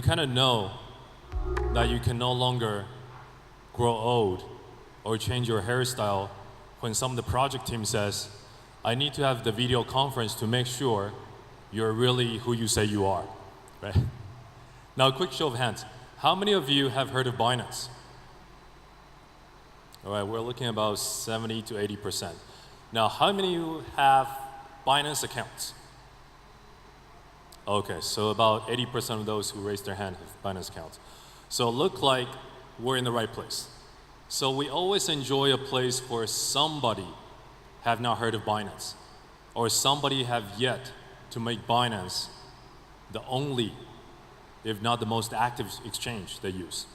you kind of know that you can no longer grow old or change your hairstyle when some of the project team says, I need to have the video conference to make sure you're really who you say you are, right? Now, a quick show of hands. How many of you have heard of Binance? All right, we're looking at about 70 to 80%. Now, how many of you have Binance accounts? Okay, so about 80% of those who raised their hand have Binance accounts. So it look like we're in the right place. So we always enjoy a place where somebody have not heard of Binance, or somebody have yet to make Binance the only, if not the most active exchange they use.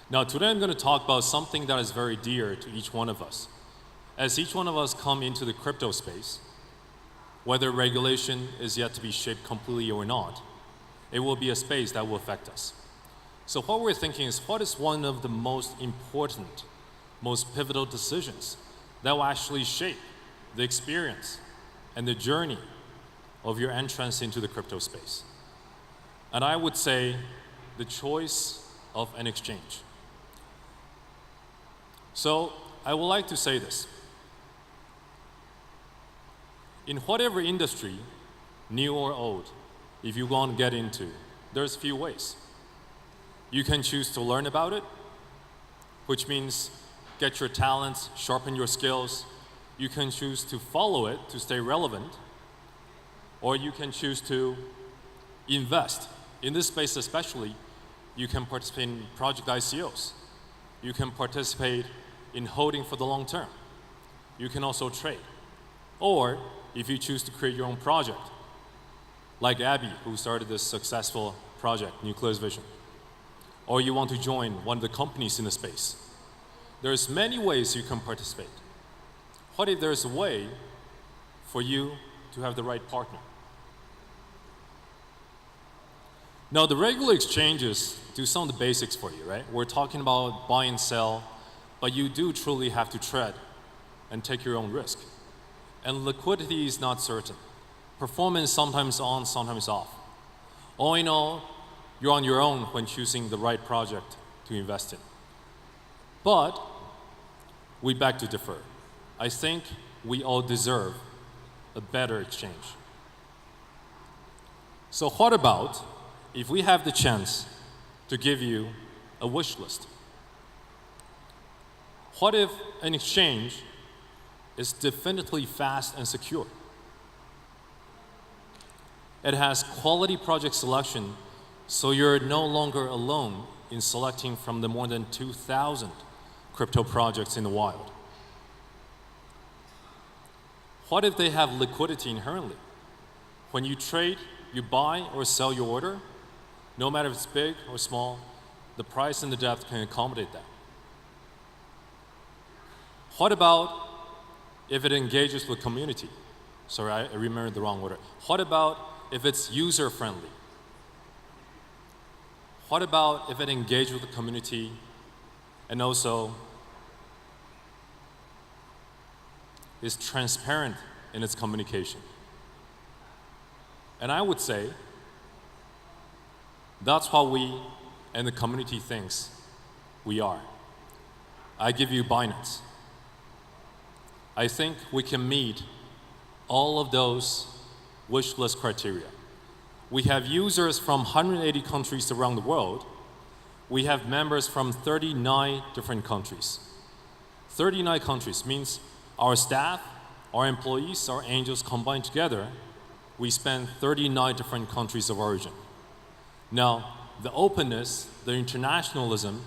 Now today I'm going to talk about something that is very dear to each one of us. As each one of us come into the crypto space, whether regulation is yet to be shaped completely or not, it will be a space that will affect us. So what we're thinking is, what is one of the most important, most pivotal decisions that will actually shape the experience and the journey of your entrance into the crypto space? And I would say the choice of an exchange. So I would like to say this. In whatever industry, new or old, if you want to get into, there's a few ways. You can choose to learn about it, which means get your talents, sharpen your skills. You can choose to follow it to stay relevant, or you can choose to invest. In this space especially, you can participate in project ICOs. You can participate in holding for the long term. You can also trade. Or if you choose to create your own project, like Abby, who started this successful project, Nucleus Vision. Or you want to join one of the companies in the space. There's many ways you can participate. What if there's a way for you to have the right partner? Now, the regular exchanges do some of the basics for you, right? We're talking about buy and sell, but you do truly have to tread and take your own risk. And liquidity is not certain. Performance sometimes on, sometimes off. All in all, you're on your own when choosing the right project to invest in. But we beg to differ. I think we all deserve a better exchange. So what about if we have the chance to give you a wish list? What if an exchange is definitely fast and secure? It has quality project selection, so you're no longer alone in selecting from the more than 2,000 crypto projects in the wild. What if they have liquidity inherently? When you trade, you buy or sell your order, no matter if it's big or small, the price and the depth can accommodate that. What about if it engages with community? Sorry, I remembered the wrong order. What about if it's user-friendly? What about if it engages with the community and also is transparent in its communication? And I would say that's how we and the community thinks we are. I give you Binance. I think we can meet all of those wish list criteria. We have users from 180 countries around the world. We have members from 39 different countries. 39 countries means our staff, our employees, our angels combined together, we span 39 different countries of origin. Now, the openness, the internationalism,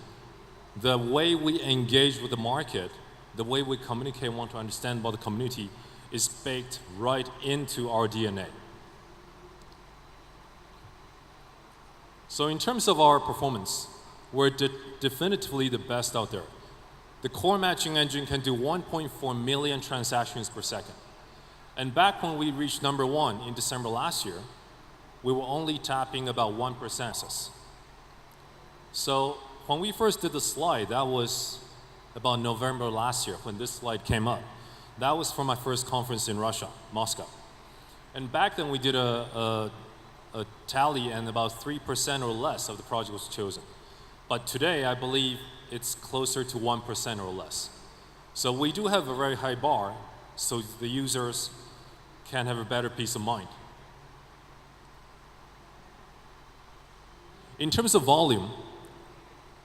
the way we engage with the market, the way we communicate and want to understand about the community is baked right into our DNA. So in terms of our performance, we're definitively the best out there. The core matching engine can do 1.4 million transactions per second. And back when we reached #1 in December last year, we were only tapping about 1%. So when we first did the slide, that was about November last year when this slide came up. That was for my first conference in Russia, Moscow. And back then we did a a tally and about 3% or less of the project was chosen. But today, I believe it's closer to 1% or less. So we do have a very high bar, so the users can have a better peace of mind. In terms of volume,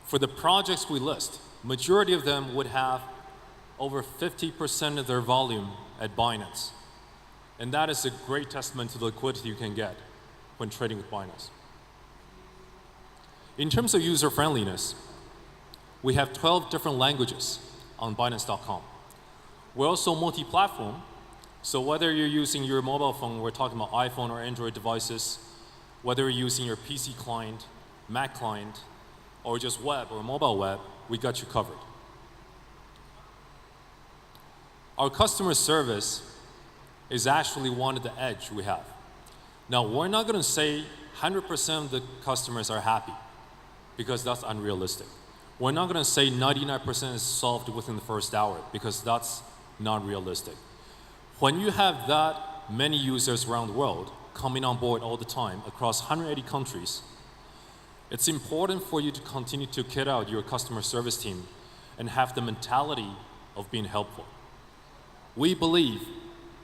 for the projects we list, majority of them would have over 50% of their volume at Binance. And that is a great testament to the liquidity you can get when trading with Binance. In terms of user friendliness, we have 12 different languages on Binance.com. We're also multi-platform, so whether you're using your mobile phone, we're talking about iPhone or Android devices, whether you're using your PC client, Mac client, or just web or mobile web, we got you covered. Our customer service is actually one of the edge we have. Now, we're not going to say 100% of the customers are happy, because that's unrealistic. We're not going to say 99% is solved within the first hour, because that's not realistic. When you have that many users around the world coming on board all the time across 180 countries, it's important for you to continue to kit out your customer service team and have the mentality of being helpful. We believe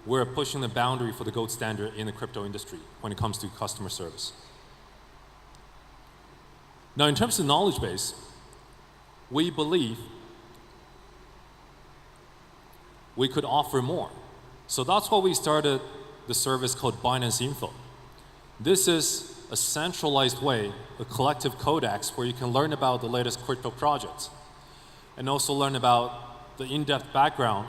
we're pushing the boundary for the gold standard in the crypto industry when it comes to customer service. Now, in terms of knowledge base, we believe we could offer more. So that's why we started the service called Binance Info. This is a centralized way, a collective codex where you can learn about the latest crypto projects and also learn about the in-depth background,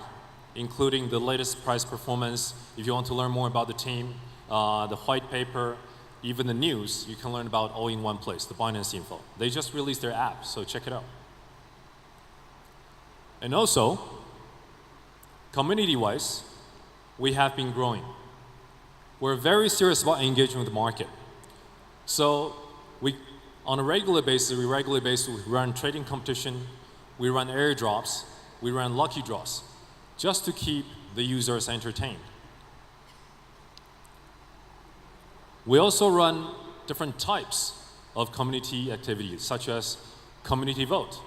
including the latest price performance. If you want to learn more about the team, the white paper, even the news, you can learn about all in one place, the Binance Info. They just released their app, so check it out. And also, community-wise, we have been growing. We're very serious about engaging with the market. So on a regular basis, we run trading competition, we run airdrops, we run lucky draws, just to keep the users entertained. We also run different types of community activities, such as community vote,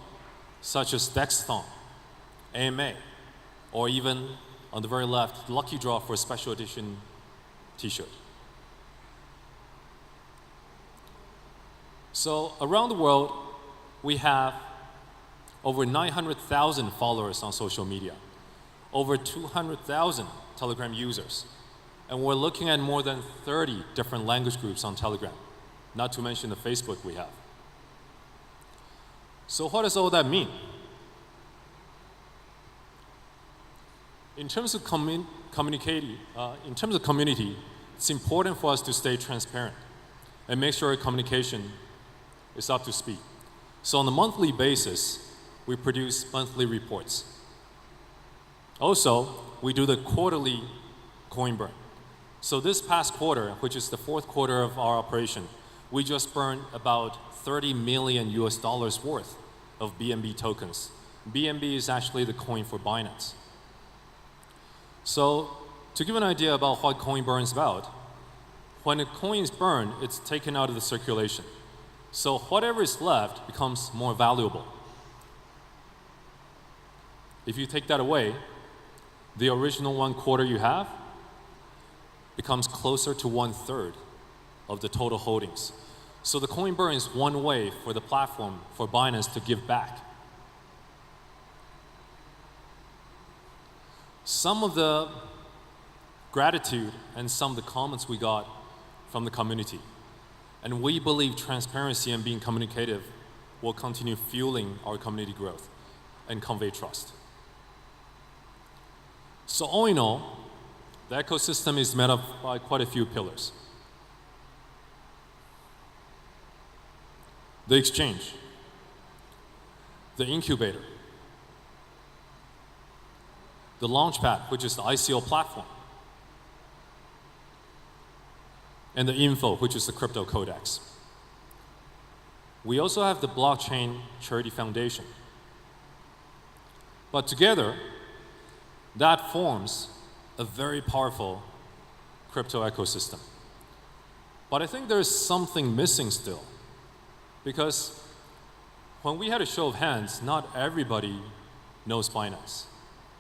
such as Dexathon, AMA, or even on the very left, lucky draw for a special edition t-shirt. So around the world, we have over 900,000 followers on social media, over 200,000 Telegram users, and we're looking at more than 30 different language groups on Telegram, not to mention the Facebook we have. So what does all that mean? In terms of community, it's important for us to stay transparent and make sure our communication is up to speed. So on a monthly basis, we produce monthly reports. Also, we do the quarterly coin burn. So this past quarter, which is the fourth quarter of our operation, we just burned about $30 million worth of BNB tokens. BNB is actually the coin for Binance. So to give an idea about what coin burn is about, when a coin is burned, it's taken out of the circulation. So whatever is left becomes more valuable. If you take that away, the original 1/4 you have becomes closer to 1/3 of the total holdings. So the coin burn is one way for the platform, for Binance, to give back. Some of the gratitude and some of the comments we got from the community, and we believe transparency and being communicative will continue fueling our community growth and convey trust. So all in all, the ecosystem is made up by quite a few pillars. The exchange, the incubator, the launchpad, which is the ICO platform, and the info, which is the crypto codex. We also have the blockchain charity foundation. But together, that forms a very powerful crypto ecosystem. But I think there's something missing still. Because when we had a show of hands, not everybody knows Binance.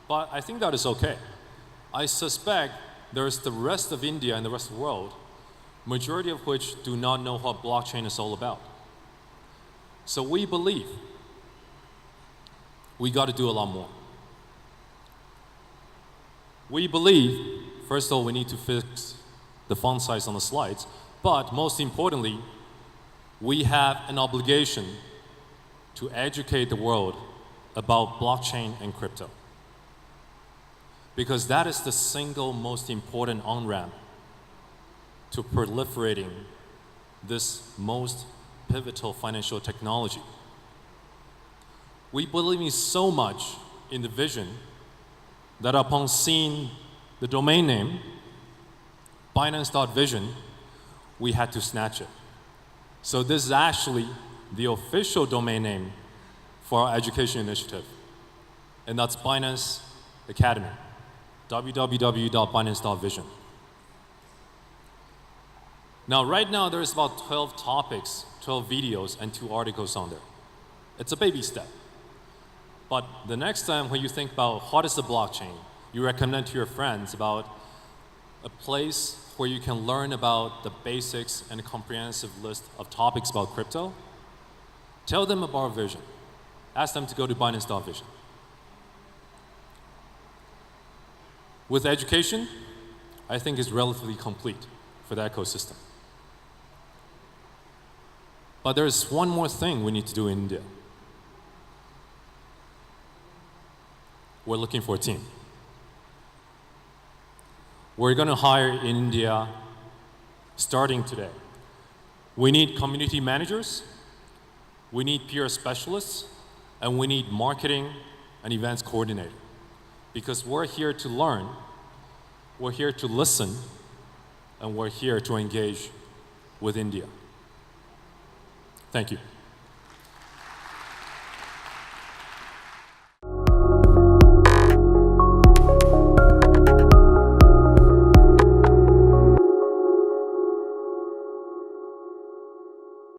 But I think that is okay. I suspect there's the rest of India and the rest of the world, majority of which do not know what blockchain is all about. So we believe we got to do a lot more. We believe, first of all, we need to fix the font size on the slides, but most importantly, we have an obligation to educate the world about blockchain and crypto. Because that is the single most important on-ramp to proliferating this most pivotal financial technology. We believe so much in the vision that upon seeing the domain name, Binance.vision, we had to snatch it. So this is actually the official domain name for our education initiative. And that's Binance Academy, www.binance.vision. Now, right now, there's about 12 topics, 12 videos, and 2 articles on there. It's a baby step. But the next time when you think about what is the blockchain, you recommend to your friends about a place where you can learn about the basics and a comprehensive list of topics about crypto, tell them about our vision. Ask them to go to Binance.vision. With education, I think is relatively complete for the ecosystem. But there's one more thing we need to do in India. We're looking for a team. We're going to hire in India starting today. We need community managers, we need PR specialists, and we need marketing and events coordinator. Because we're here to learn, we're here to listen, and we're here to engage with India. Thank you.